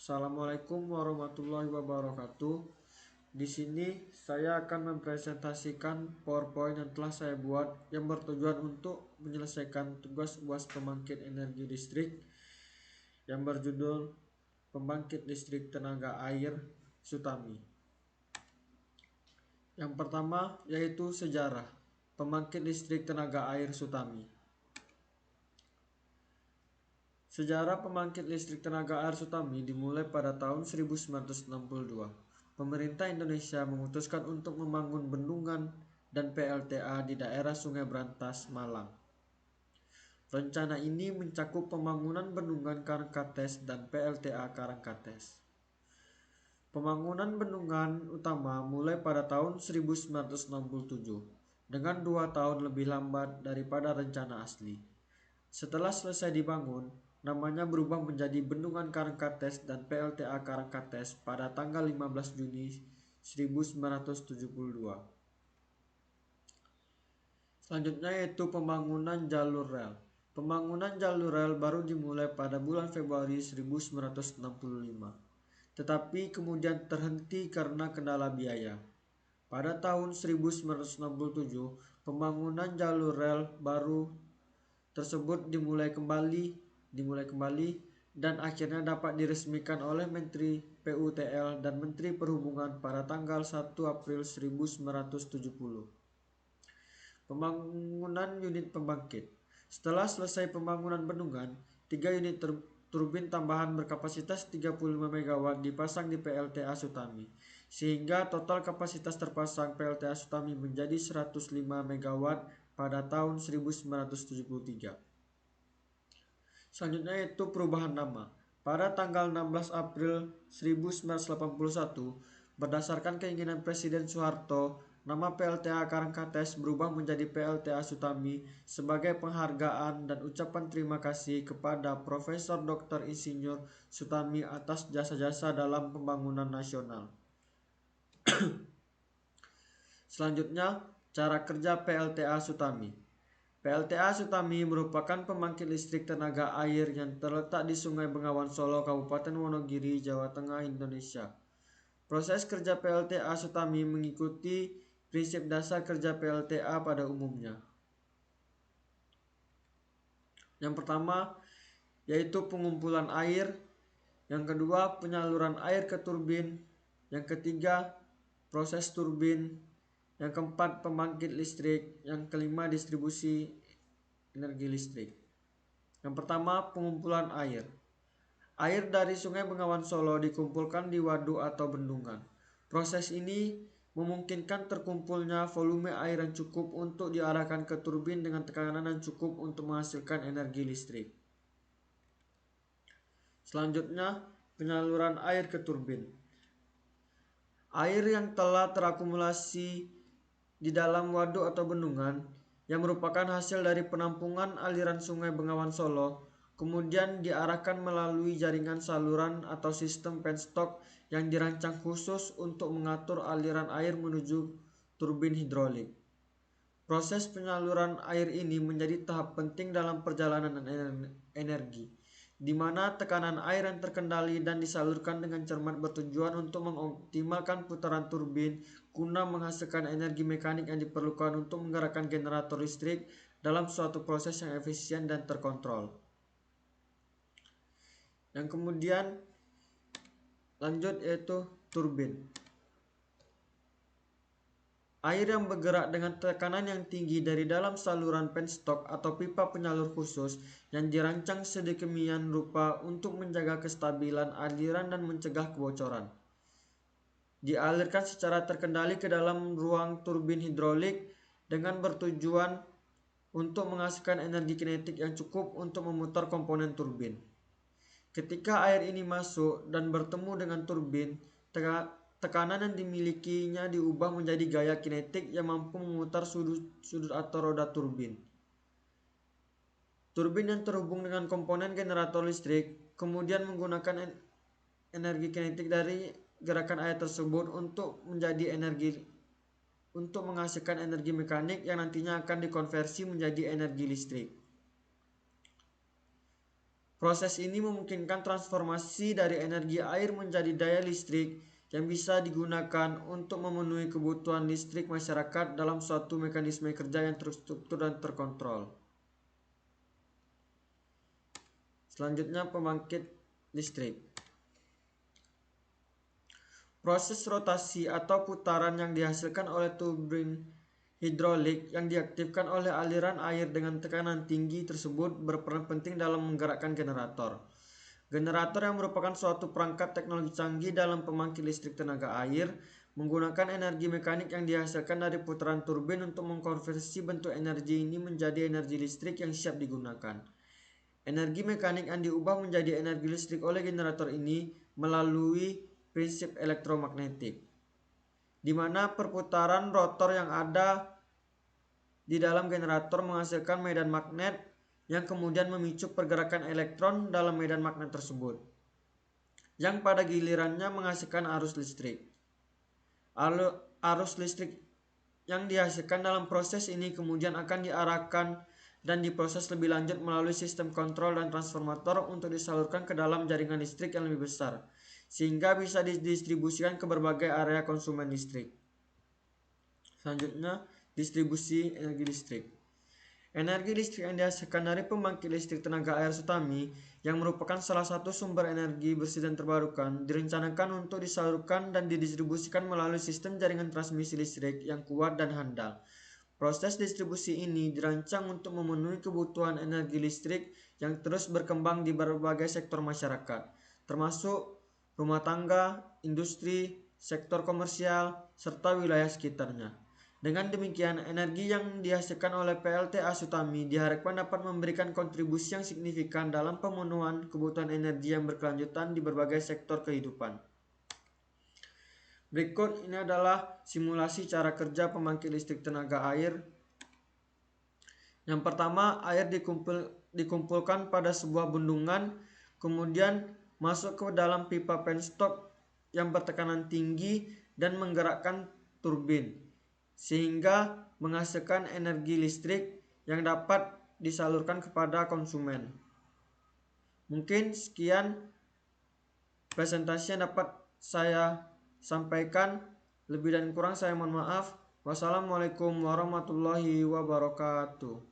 Assalamualaikum warahmatullahi wabarakatuh. Di sini saya akan mempresentasikan PowerPoint yang telah saya buat yang bertujuan untuk menyelesaikan tugas UAS pembangkit energi listrik yang berjudul Pembangkit Listrik Tenaga Air Sutami. Yang pertama yaitu sejarah pembangkit listrik tenaga air Sutami. Sejarah pembangkit listrik tenaga air Sutami dimulai pada tahun 1962. Pemerintah Indonesia memutuskan untuk membangun bendungan dan PLTA di daerah Sungai Brantas, Malang. Rencana ini mencakup pembangunan bendungan Karangkates dan PLTA Karangkates. Pembangunan bendungan utama mulai pada tahun 1967 dengan 2 tahun lebih lambat daripada rencana asli. Setelah selesai dibangun, namanya berubah menjadi Bendungan Karangkates dan PLTA Karangkates pada tanggal 15 Juni 1972. Selanjutnya yaitu pembangunan jalur rel. Pembangunan jalur rel baru dimulai pada bulan Februari 1965, tetapi kemudian terhenti karena kendala biaya. Pada tahun 1967, pembangunan jalur rel baru tersebut dimulai kembali dan akhirnya dapat diresmikan oleh Menteri PUTL dan Menteri Perhubungan pada tanggal 1 April 1970. Pembangunan unit pembangkit. Setelah selesai pembangunan bendungan, 3 unit turbin tambahan berkapasitas 35 MW dipasang di PLTA Sutami, sehingga total kapasitas terpasang PLTA Sutami menjadi 105 MW pada tahun 1973. Selanjutnya yaitu perubahan nama. Pada tanggal 16 April 1981, berdasarkan keinginan Presiden Soeharto, nama PLTA Karangkates berubah menjadi PLTA Sutami sebagai penghargaan dan ucapan terima kasih kepada Profesor Dr. Insinyur Sutami atas jasa-jasa dalam pembangunan nasional. Selanjutnya, cara kerja PLTA Sutami. PLTA Sutami merupakan pembangkit listrik tenaga air yang terletak di Sungai Bengawan Solo, Kabupaten Wonogiri, Jawa Tengah, Indonesia. Proses kerja PLTA Sutami mengikuti prinsip dasar kerja PLTA pada umumnya. Yang pertama yaitu pengumpulan air, yang kedua penyaluran air ke turbin, yang ketiga proses turbin, yang keempat pembangkit listrik, yang kelima distribusi energi listrik. Yang pertama pengumpulan air. Air dari Sungai Bengawan Solo dikumpulkan di waduk atau bendungan. Proses ini memungkinkan terkumpulnya volume air yang cukup untuk diarahkan ke turbin dengan tekanan yang cukup untuk menghasilkan energi listrik. Selanjutnya, penyaluran air ke turbin. Air yang telah terakumulasi di dalam waduk atau bendungan yang merupakan hasil dari penampungan aliran Sungai Bengawan Solo kemudian diarahkan melalui jaringan saluran atau sistem penstock yang dirancang khusus untuk mengatur aliran air menuju turbin hidrolik. Proses penyaluran air ini menjadi tahap penting dalam perjalanan energi, di mana tekanan air yang terkendali dan disalurkan dengan cermat bertujuan untuk mengoptimalkan putaran turbin guna menghasilkan energi mekanik yang diperlukan untuk menggerakkan generator listrik dalam suatu proses yang efisien dan terkontrol. Yang kemudian lanjut yaitu turbin. Air yang bergerak dengan tekanan yang tinggi dari dalam saluran penstock atau pipa penyalur khusus yang dirancang sedemikian rupa untuk menjaga kestabilan aliran dan mencegah kebocoran, dialirkan secara terkendali ke dalam ruang turbin hidrolik dengan bertujuan untuk menghasilkan energi kinetik yang cukup untuk memutar komponen turbin. Ketika air ini masuk dan bertemu dengan turbin, tekanan yang dimilikinya diubah menjadi gaya kinetik yang mampu memutar sudut atau roda turbin. Turbin yang terhubung dengan komponen generator listrik kemudian menggunakan energi kinetik dari gerakan air tersebut untuk menghasilkan energi mekanik yang nantinya akan dikonversi menjadi energi listrik. Proses ini memungkinkan transformasi dari energi air menjadi daya listrik yang bisa digunakan untuk memenuhi kebutuhan listrik masyarakat dalam suatu mekanisme kerja yang terstruktur dan terkontrol. Selanjutnya, pembangkit listrik. Proses rotasi atau putaran yang dihasilkan oleh turbin hidrolik yang diaktifkan oleh aliran air dengan tekanan tinggi tersebut berperan penting dalam menggerakkan generator. Generator yang merupakan suatu perangkat teknologi canggih dalam pembangkit listrik tenaga air menggunakan energi mekanik yang dihasilkan dari putaran turbin untuk mengkonversi bentuk energi ini menjadi energi listrik yang siap digunakan. Energi mekanik yang diubah menjadi energi listrik oleh generator ini melalui prinsip elektromagnetik, di mana perputaran rotor yang ada di dalam generator menghasilkan medan magnet yang kemudian memicu pergerakan elektron dalam medan magnet tersebut, yang pada gilirannya menghasilkan arus listrik. Arus listrik yang dihasilkan dalam proses ini kemudian akan diarahkan dan diproses lebih lanjut melalui sistem kontrol dan transformator untuk disalurkan ke dalam jaringan listrik yang lebih besar, sehingga bisa didistribusikan ke berbagai area konsumen listrik. Selanjutnya, distribusi energi listrik. Energi listrik yang dihasilkan dari pembangkit listrik tenaga air Sutami yang merupakan salah satu sumber energi bersih dan terbarukan direncanakan untuk disalurkan dan didistribusikan melalui sistem jaringan transmisi listrik yang kuat dan handal. Proses distribusi ini dirancang untuk memenuhi kebutuhan energi listrik yang terus berkembang di berbagai sektor masyarakat, termasuk rumah tangga, industri, sektor komersial, serta wilayah sekitarnya. Dengan demikian, energi yang dihasilkan oleh PLTA Sutami diharapkan dapat memberikan kontribusi yang signifikan dalam pemenuhan kebutuhan energi yang berkelanjutan di berbagai sektor kehidupan. Berikut ini adalah simulasi cara kerja pembangkit listrik tenaga air. Yang pertama, air dikumpulkan pada sebuah bendungan, kemudian masuk ke dalam pipa penstock yang bertekanan tinggi dan menggerakkan turbin, sehingga menghasilkan energi listrik yang dapat disalurkan kepada konsumen. Mungkin sekian presentasi yang dapat saya sampaikan. Lebih dan kurang saya mohon maaf. Wassalamualaikum warahmatullahi wabarakatuh.